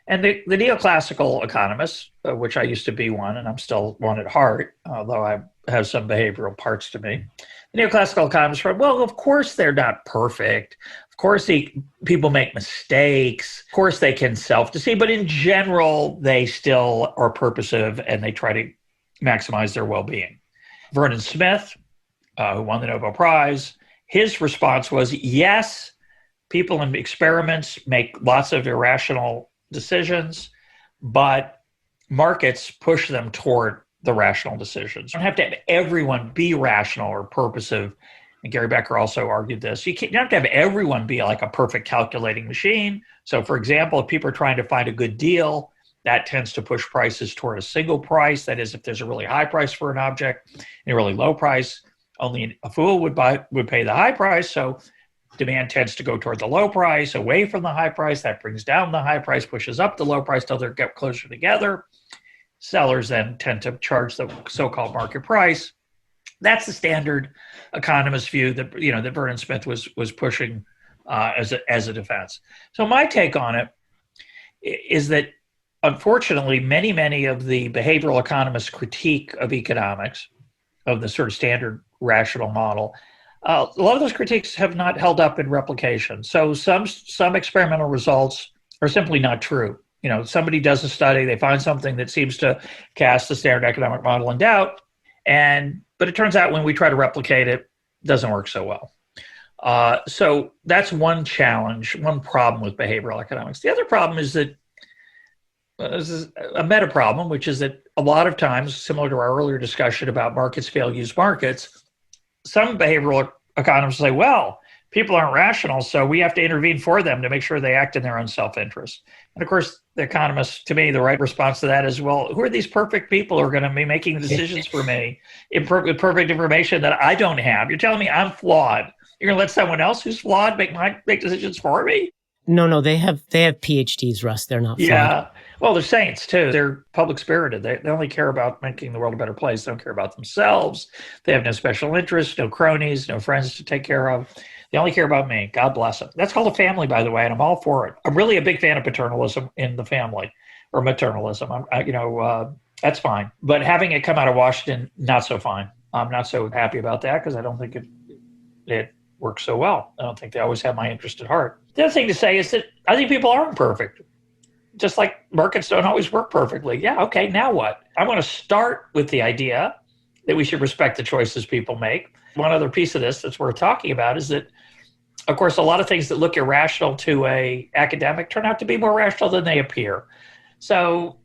[SPEAKER 1] And the neoclassical economists, which I used to be one, and I'm still one at heart, although I have some behavioral parts to me. The neoclassical economists were, well, of course they're not perfect. Of course people make mistakes. Of course they can self-deceive, but in general, they still are purposive and they try to maximize their well-being. Vernon Smith, who won the Nobel Prize, his response was, yes, people in experiments make lots of irrational decisions, but markets push them toward the rational decisions. You don't have to have everyone be rational or purposive. And Gary Becker also argued this. You don't have to have everyone be like a perfect calculating machine. So for example, if people are trying to find a good deal, that tends to push prices toward a single price. That is, if there's a really high price for an object and a really low price, only a fool would pay the high price. So demand tends to go toward the low price, away from the high price. That brings down the high price, pushes up the low price till they get closer together. Sellers then tend to charge the so-called market price. That's the standard economist view that that Vernon Smith was pushing as a defense. So my take on it is that unfortunately, many of the behavioral economists' critique of economics, of the sort of standard rational model, a lot of those critiques have not held up in replication. So some experimental results are simply not true. Somebody does a study, they find something that seems to cast the standard economic model in doubt, but it turns out when we try to replicate it, it doesn't work so well. So that's one challenge, one problem with behavioral economics. The other problem is that this is a meta problem, which is that a lot of times, similar to our earlier discussion about markets fail use markets, some behavioral economists say, well, people aren't rational, so we have to intervene for them to make sure they act in their own self-interest. And of course, the economists, to me, the right response to that is, well, who are these perfect people who are going to be making decisions for me with perfect information that I don't have? You're telling me I'm flawed. You're going to let someone else who's flawed make decisions for me?
[SPEAKER 2] No, they have PhDs, Russ. They're not flawed.
[SPEAKER 1] Yeah. Well, they're saints, too. They're public-spirited. They only care about making the world a better place. They don't care about themselves. They have no special interests, no cronies, no friends to take care of. They only care about me. God bless them. That's called a family, by the way, and I'm all for it. I'm really a big fan of paternalism in the family, or maternalism. That's fine. But having it come out of Washington, not so fine. I'm not so happy about that because I don't think it works so well. I don't think they always have my interest at heart. The other thing to say is that I think people aren't perfect. Just like markets don't always work perfectly. Yeah, okay, now what? I want to start with the idea that we should respect the choices people make. one other piece of this that's worth talking about is that, of course, a lot of things that look irrational to a academic turn out to be more rational than they appear. So,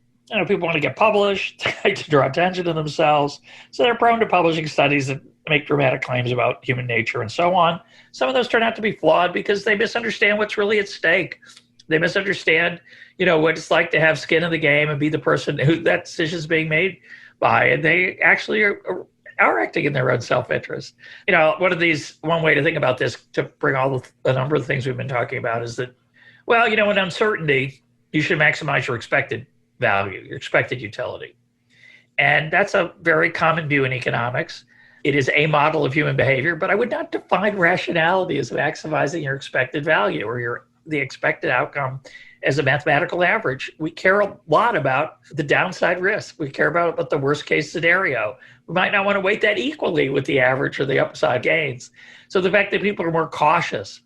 [SPEAKER 1] people want to get published, they like to draw attention to themselves. So they're prone to publishing studies that make dramatic claims about human nature and so on. Some of those turn out to be flawed because they misunderstand what's really at stake. They misunderstand, what it's like to have skin in the game and be the person who that decision is being made by. And they actually are acting in their own self-interest. One way to think about this, to bring a number of things we've been talking about, is that, in uncertainty, you should maximize your expected value, your expected utility. And that's a very common view in economics. It is a model of human behavior, but I would not define rationality as maximizing your expected value or the expected outcome as a mathematical average. We care a lot about the downside risk. We care about the worst case scenario. We might not want to weight that equally with the average or the upside gains. So the fact that people are more cautious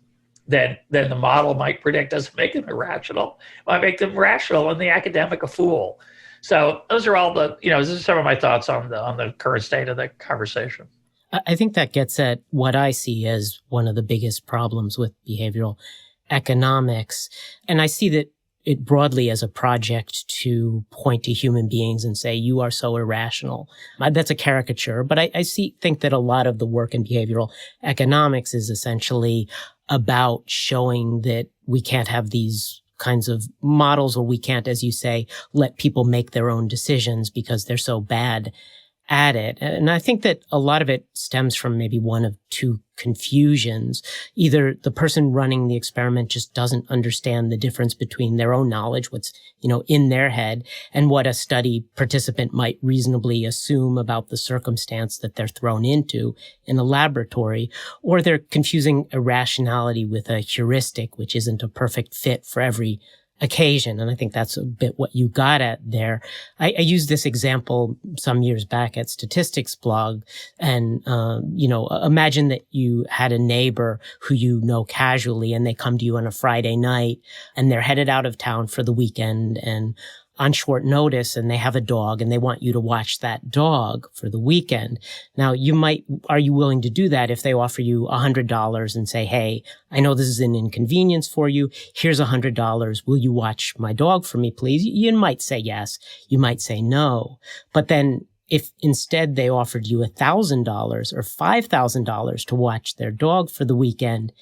[SPEAKER 1] than the model might predict doesn't make them irrational. It might make them rational and the academic a fool. So those are all those are some of my thoughts on the current state of the conversation.
[SPEAKER 2] I think that gets at what I see as one of the biggest problems with behavioral economics. And I see that it broadly as a project to point to human beings and say, you are so irrational. That's a caricature, but I think that a lot of the work in behavioral economics is essentially about showing that we can't have these kinds of models, or we can't, as you say, let people make their own decisions because they're so bad at it. And I think that a lot of it stems from maybe one of two confusions. Either the person running the experiment just doesn't understand the difference between their own knowledge, what's, in their head, and what a study participant might reasonably assume about the circumstance that they're thrown into in a laboratory, or they're confusing irrationality with a heuristic, which isn't a perfect fit for every occasion. And I think that's a bit what you got at there. I used this example some years back at Statistics blog. And, imagine that you had a neighbor who you know casually, and they come to you on a Friday night and they're headed out of town for the weekend and on short notice, and they have a dog and they want you to watch that dog for the weekend. Now, are you willing to do that if they offer you $100 and say, hey, I know this is an inconvenience for you. Here's $100. Will you watch my dog for me, please? You might say yes. You might say no. But then if instead they offered you $1,000 or $5,000 to watch their dog for the weekend,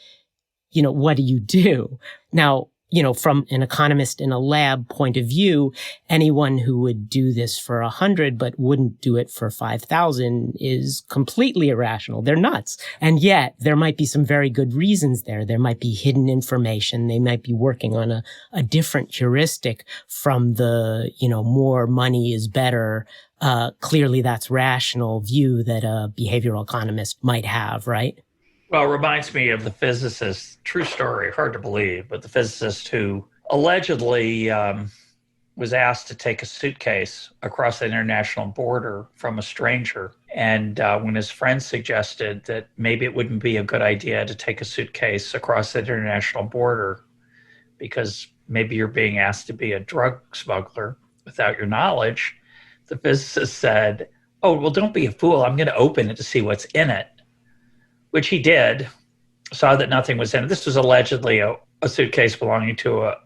[SPEAKER 2] what do you do? Now, from an economist in a lab point of view, anyone who would do this for 100 but wouldn't do it for 5,000 is completely irrational. They're nuts. And yet there might be some very good reasons there. There might be hidden information. They might be working on a different heuristic from the, more money is better. Clearly that's rational view that a behavioral economist might have, right?
[SPEAKER 1] Well, it reminds me of the physicist, true story, hard to believe, but the physicist who allegedly was asked to take a suitcase across the international border from a stranger. And when his friend suggested that maybe it wouldn't be a good idea to take a suitcase across the international border because maybe you're being asked to be a drug smuggler without your knowledge, the physicist said, oh, well, don't be a fool. I'm going to open it to see what's in it. Which he did, saw that nothing was in it. This was allegedly a suitcase belonging to a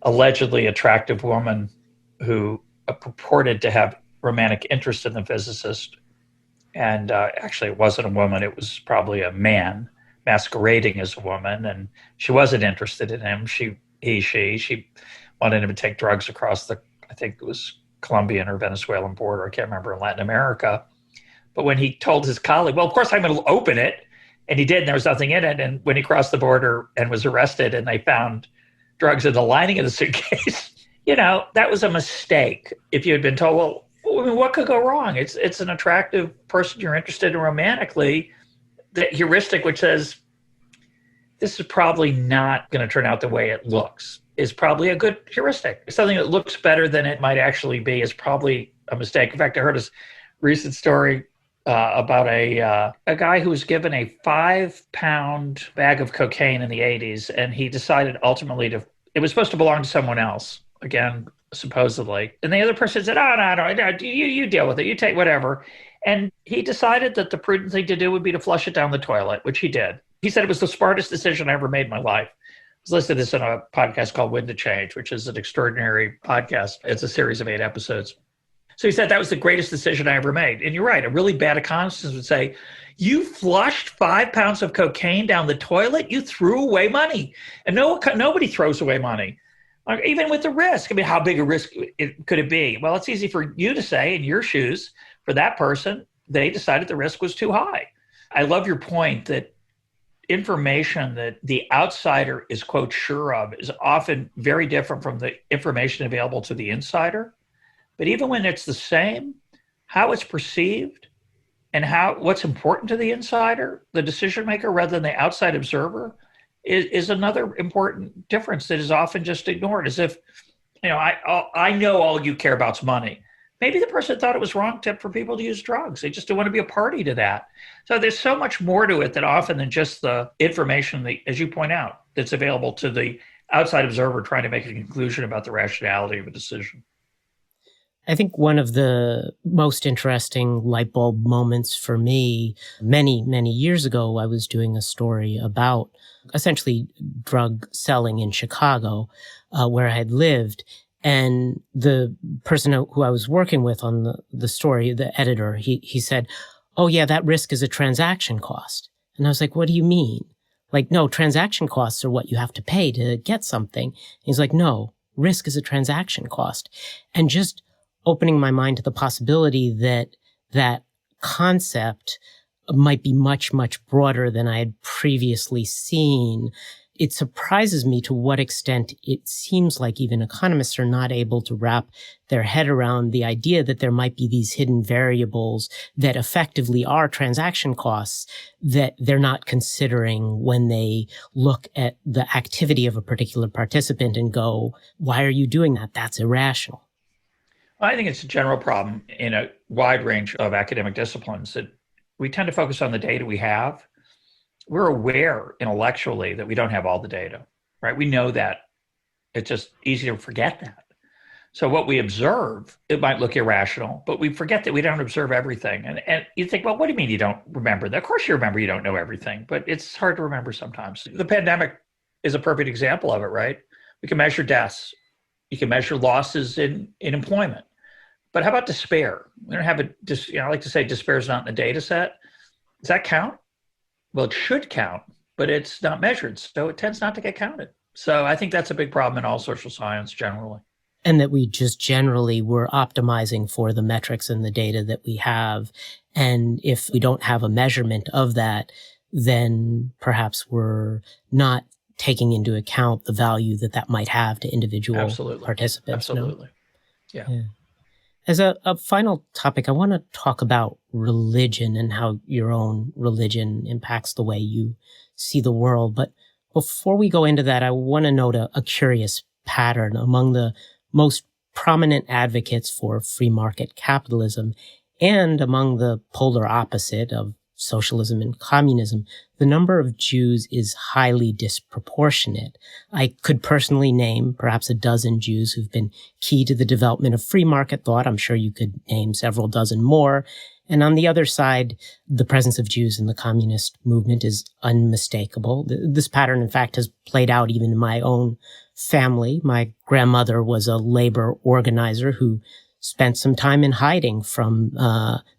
[SPEAKER 1] allegedly attractive woman who purported to have romantic interest in the physicist. And actually, it wasn't a woman. It was probably a man masquerading as a woman. And she wasn't interested in him. She wanted him to take drugs across I think it was Colombian or Venezuelan border. I can't remember, in Latin America. But when he told his colleague, well, of course, I'm going to open it. And he did, and there was nothing in it. And when he crossed the border and was arrested and they found drugs in the lining of the suitcase, that was a mistake. If you had been told, well, what could go wrong? It's an attractive person you're interested in romantically. The heuristic, which says, this is probably not going to turn out the way it looks, is probably a good heuristic. Something that looks better than it might actually be is probably a mistake. In fact, I heard a recent story about a guy who was given a 5-pound bag of cocaine in the 80s, and he decided ultimately it was supposed to belong to someone else, again, supposedly. And the other person said, oh, no, you deal with it. You take whatever. And he decided that the prudent thing to do would be to flush it down the toilet, which he did. He said it was the smartest decision I ever made in my life. I was listening to this in a podcast called Wind to Change, which is an extraordinary podcast. It's a series of 8 episodes. So he said that was the greatest decision I ever made. And you're right, a really bad economist would say, you flushed 5 pounds of cocaine down the toilet, you threw away money. And nobody throws away money, even with the risk. I mean, how big a risk could it be? Well, it's easy for you to say in your shoes. For that person, they decided the risk was too high. I love your point that information that the outsider is, quote, sure of is often very different from the information available to the insider. But even when it's the same, how it's perceived and what's important to the insider, the decision maker, rather than the outside observer, is another important difference that is often just ignored. As if, I know all you care about is money. Maybe the person thought it was wrong for people to use drugs. They just don't want to be a party to that. So there's so much more to it than just the information, as you point out, that's available to the outside observer trying to make a conclusion about the rationality of a decision.
[SPEAKER 2] I think one of the most interesting light bulb moments for me, many, many years ago, I was doing a story about essentially drug selling in Chicago, where I had lived. And the person who I was working with on the story, the editor, he said, oh yeah, that risk is a transaction cost. And I was like, what do you mean? Like, no, transaction costs are what you have to pay to get something. And he's like, no, risk is a transaction cost. And just opening my mind to the possibility that that concept might be much, much broader than I had previously seen. It surprises me to what extent it seems like even economists are not able to wrap their head around the idea that there might be these hidden variables that effectively are transaction costs that they're not considering when they look at the activity of a particular participant and go, why are you doing that? That's irrational.
[SPEAKER 1] I think it's a general problem in a wide range of academic disciplines that we tend to focus on the data we have. We're aware intellectually that we don't have all the data, right? We know that. It's just easy to forget that. So what we observe, it might look irrational, but we forget that we don't observe everything. And you think, well, what do you mean you don't remember that? Of course you remember you don't know everything, but it's hard to remember sometimes. The pandemic is a perfect example of it, right? We can measure deaths. You can measure losses in employment. But how about despair? We don't have I like to say despair is not in the data set. Does that count? Well, it should count, but it's not measured. So it tends not to get counted. So I think that's a big problem in all social science generally.
[SPEAKER 2] And that we just generally we're optimizing for the metrics and the data that we have. And if we don't have a measurement of that, then perhaps we're not taking into account the value that might have to individual participants.
[SPEAKER 1] Absolutely. No? Yeah.
[SPEAKER 2] As a final topic, I want to talk about religion and how your own religion impacts the way you see the world. But before we go into that, I want to note a curious pattern among the most prominent advocates for free market capitalism and among the polar opposite of socialism and communism. The number of Jews is highly disproportionate. I could personally name perhaps a dozen Jews who've been key to the development of free market thought. I'm sure you could name several dozen more. And on the other side, the presence of Jews in the communist movement is unmistakable. This pattern, in fact, has played out even in my own family. My grandmother was a labor organizer who spent some time in hiding from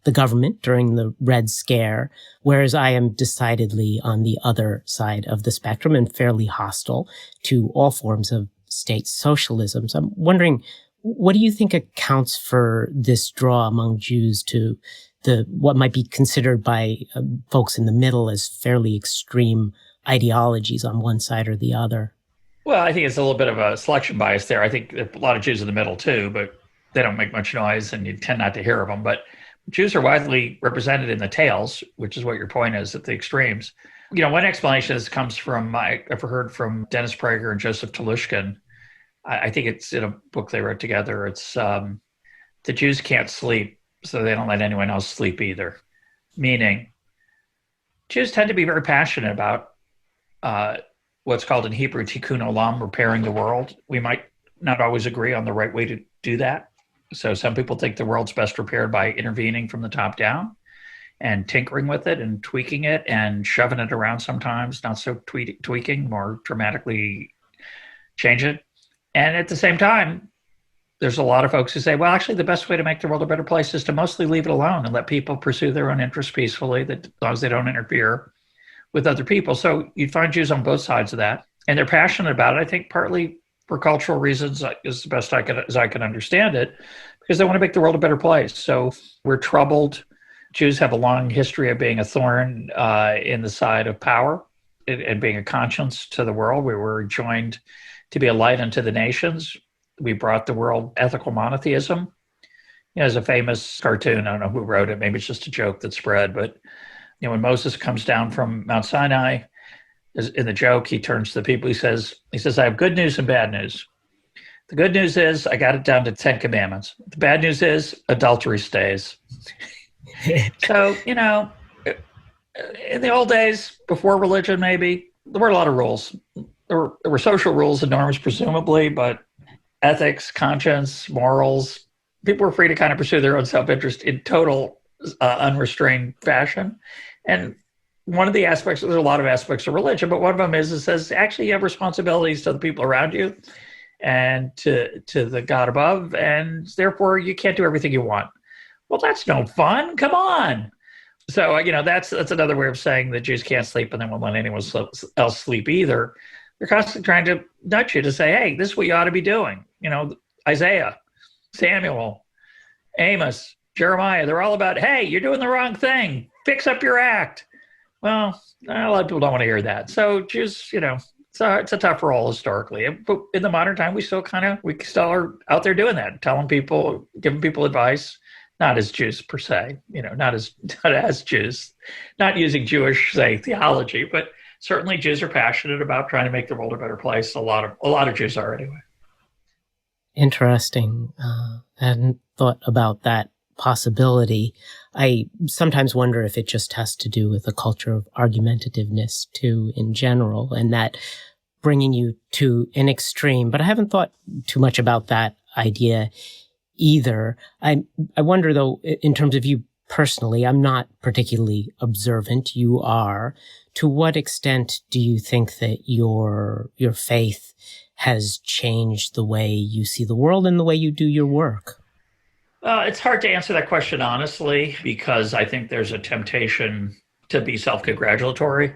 [SPEAKER 2] the government during the Red Scare, whereas I am decidedly on the other side of the spectrum and fairly hostile to all forms of state socialism. So I'm wondering, what do you think accounts for this draw among Jews to what might be considered by folks in the middle as fairly extreme ideologies on one side or the other?
[SPEAKER 1] Well, I think it's a little bit of a selection bias there. I think a lot of Jews in the middle too, but they don't make much noise and you tend not to hear of them. But Jews are widely represented in the tails, which is what your point is, at the extremes. One explanation of this comes from, I've heard from Dennis Prager and Joseph Telushkin. I think it's in a book they wrote together. It's the Jews can't sleep, so they don't let anyone else sleep either. Meaning, Jews tend to be very passionate about what's called in Hebrew tikkun olam, repairing the world. We might not always agree on the right way to do that. So some people think the world's best repaired by intervening from the top down and tinkering with it and tweaking it and shoving it around sometimes, not so tweaking, more dramatically change it. And at the same time, there's a lot of folks who say, well, actually, the best way to make the world a better place is to mostly leave it alone and let people pursue their own interests peacefully, that as long as they don't interfere with other people. So you'd find Jews on both sides of that. And they're passionate about it, I think, partly for cultural reasons, is the best as I can understand it, because they want to make the world a better place. So we're troubled. Jews have a long history of being a thorn in the side of power and being a conscience to the world. We were joined to be a light unto the nations. We brought the world ethical monotheism. You know, there's a famous cartoon, I don't know who wrote it, maybe it's just a joke that spread, but you know, when Moses comes down from Mount Sinai, in the joke, he turns to the people, he says, I have good news and bad news. The good news is I got it down to 10 commandments. The bad news is adultery stays. So, you know, in the old days, before religion maybe, there were a lot of rules. There were social rules and norms, presumably, but ethics, conscience, morals, people were free to kind of pursue their own self-interest in total unrestrained fashion. And one of the aspects, there's a lot of aspects of religion, but one of them is it says, actually, you have responsibilities to the people around you and to the God above, and therefore you can't do everything you want. Well, that's no fun. Come on. So, you know, that's another way of saying that Jews can't sleep and they won't let anyone else sleep either. They're constantly trying to nudge you to say, hey, this is what you ought to be doing. You know, Isaiah, Samuel, Amos, Jeremiah, they're all about, hey, you're doing the wrong thing. Fix up your act. Well, a lot of people don't want to hear that. So Jews, you know, it's a tough role historically. But in the modern time, we still are out there doing that, telling people, giving people advice, not as Jews per se, you know, not as Jews, not using Jewish, say, theology, but certainly Jews are passionate about trying to make the world a better place. A lot of Jews are anyway.
[SPEAKER 2] Interesting. I hadn't thought about that possibility. I sometimes wonder if it just has to do with a culture of argumentativeness too in general, and that bringing you to an extreme. But I haven't thought too much about that idea either. I wonder though, in terms of you personally, I'm not particularly observant. You are. To what extent do you think that your faith has changed the way you see the world and the way you do your work?
[SPEAKER 1] It's hard to answer that question honestly, because I think there's a temptation to be self-congratulatory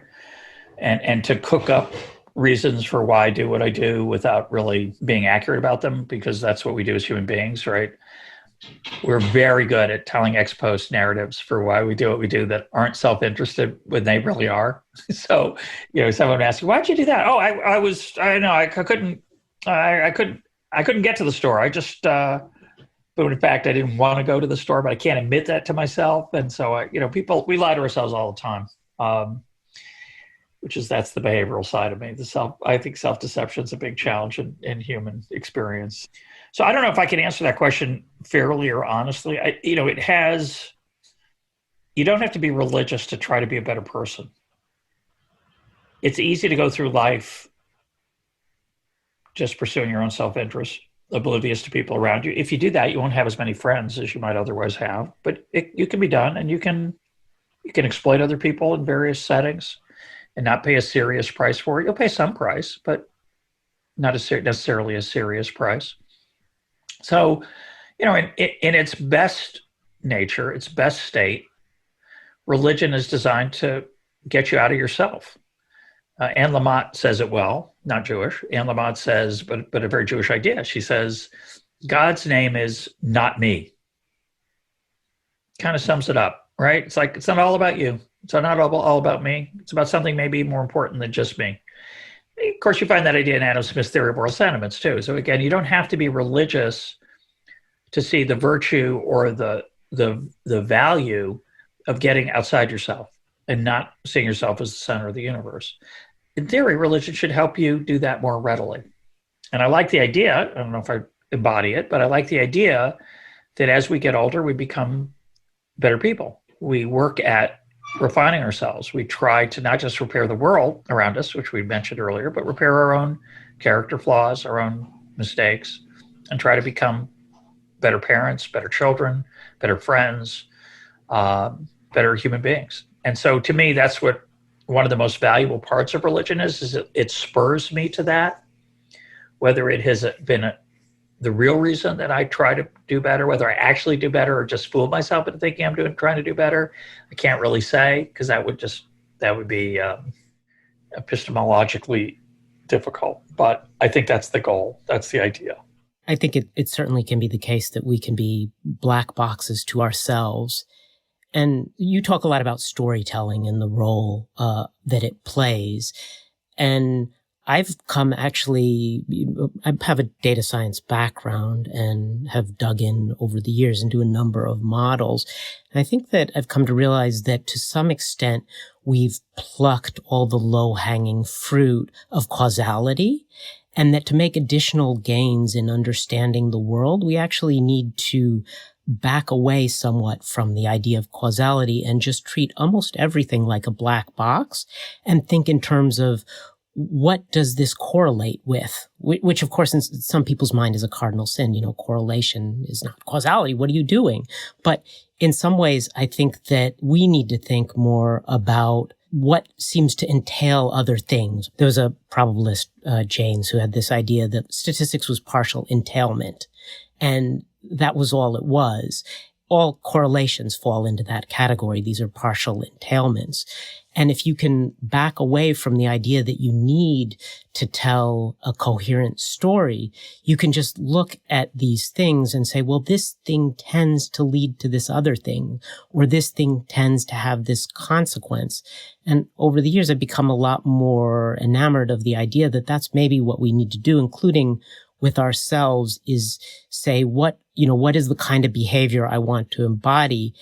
[SPEAKER 1] and to cook up reasons for why I do what I do without really being accurate about them, because that's what we do as human beings, right? We're very good at telling ex post narratives for why we do what we do that aren't self-interested when they really are. So, you know, someone asks, why'd you do that? Oh, I couldn't get to the store. But in fact, I didn't want to go to the store, but I can't admit that to myself. And so, we lie to ourselves all the time, that's the behavioral side of me. I think self-deception is a big challenge in human experience. So I don't know if I can answer that question fairly or honestly. You don't have to be religious to try to be a better person. It's easy to go through life just pursuing your own self-interest, oblivious to people around you. If you do that, you won't have as many friends as you might otherwise have. But you can be done, and you can exploit other people in various settings and not pay a serious price for it. You'll pay some price, but not necessarily a serious price. So, in its best nature, its best state, religion is designed to get you out of yourself. Anne Lamott says it well, not Jewish. Anne Lamott says, but a very Jewish idea. She says, God's name is not me. Kind of sums it up, right? It's like, it's not all about you. It's not all about me. It's about something maybe more important than just me. Of course, you find that idea in Adam Smith's theory of moral sentiments too. So again, you don't have to be religious to see the virtue or the value of getting outside yourself and not seeing yourself as the center of the universe. In theory, religion should help you do that more readily. And I like the idea, I don't know if I embody it, but I like the idea that as we get older, we become better people. We work at refining ourselves. We try to not just repair the world around us, which we mentioned earlier, but repair our own character flaws, our own mistakes, and try to become better parents, better children, better friends, better human beings. And so to me, that's what one of the most valuable parts of religion is it spurs me to that, whether it has been the real reason that I try to do better, whether I actually do better or just fool myself into thinking I'm trying to do better. I can't really say, because that would be epistemologically difficult. But I think that's the goal. That's the idea.
[SPEAKER 2] I think it certainly can be the case that we can be black boxes to ourselves. And you talk a lot about storytelling and the role that it plays. And I've come actually, I have a data science background and have dug in over the years and do a number of models. And I think that I've come to realize that to some extent, we've plucked all the low-hanging fruit of causality, and that to make additional gains in understanding the world, we actually need to back away somewhat from the idea of causality and just treat almost everything like a black box and think in terms of what does this correlate with? Which, of course, in some people's mind is a cardinal sin. You know, correlation is not causality. What are you doing? But in some ways, I think that we need to think more about what seems to entail other things. There was a probabilist, James, who had this idea that statistics was partial entailment. And that was all it was. All correlations fall into that category. These are partial entailments. And if you can back away from the idea that you need to tell a coherent story, you can just look at these things and say, well, this thing tends to lead to this other thing, or this thing tends to have this consequence. And over the years, I've become a lot more enamored of the idea that that's maybe what we need to do, including with ourselves, is say, what is the kind of behavior I want to embody,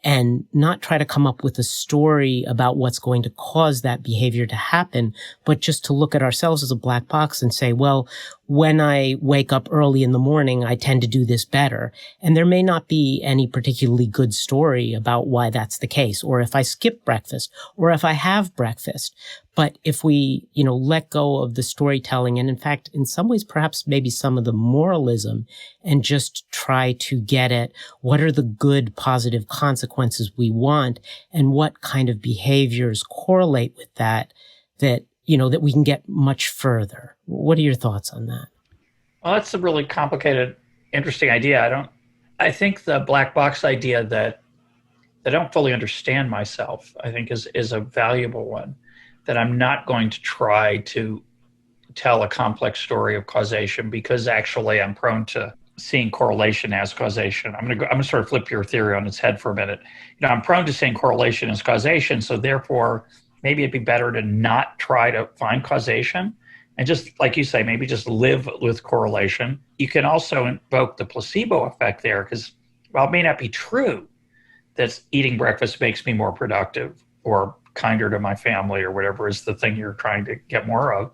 [SPEAKER 2] and not try to come up with a story about what's going to cause that behavior to happen, but just to look at ourselves as a black box and say, well, when I wake up early in the morning, I tend to do this better. And there may not be any particularly good story about why that's the case, or if I skip breakfast, or if I have breakfast. But if we, let go of the storytelling and, in fact, in some ways, perhaps maybe some of the moralism, and just try to get at what are the good, positive consequences we want and what kind of behaviors correlate with that we can get much further. What are your thoughts on that?
[SPEAKER 1] Well, that's a really complicated, interesting idea. I think the black box idea that I don't fully understand myself, I think is a valuable one. That I'm not going to try to tell a complex story of causation, because actually I'm prone to seeing correlation as causation. I'm going to sort of flip your theory on its head for a minute. I'm prone to seeing correlation as causation, so therefore maybe it'd be better to not try to find causation and just, like you say, maybe just live with correlation. You can also invoke the placebo effect there, because while it may not be true that eating breakfast makes me more productive or kinder to my family or whatever is the thing you're trying to get more of,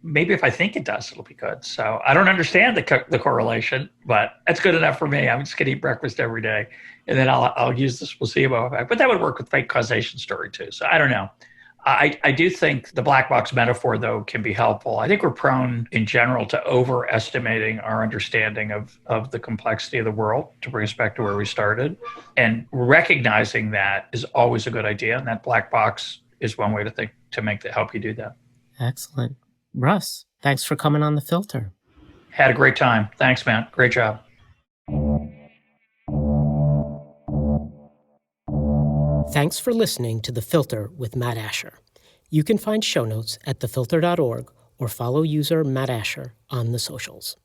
[SPEAKER 1] maybe if I think it does, it'll be good. So I don't understand the correlation, but that's good enough for me. I'm just going to eat breakfast every day, and then I'll use this placebo effect. But that would work with fake causation story too. So I don't know. I do think the black box metaphor, though, can be helpful. I think we're prone in general to overestimating our understanding of the complexity of the world, to bring us back to where we started. And recognizing that is always a good idea. And that black box is one way to help you do that.
[SPEAKER 2] Excellent. Russ, thanks for coming on The Filter.
[SPEAKER 1] Had a great time. Thanks, man. Great job.
[SPEAKER 2] Thanks for listening to The Filter with Matt Asher. You can find show notes at thefilter.org or follow user Matt Asher on the socials.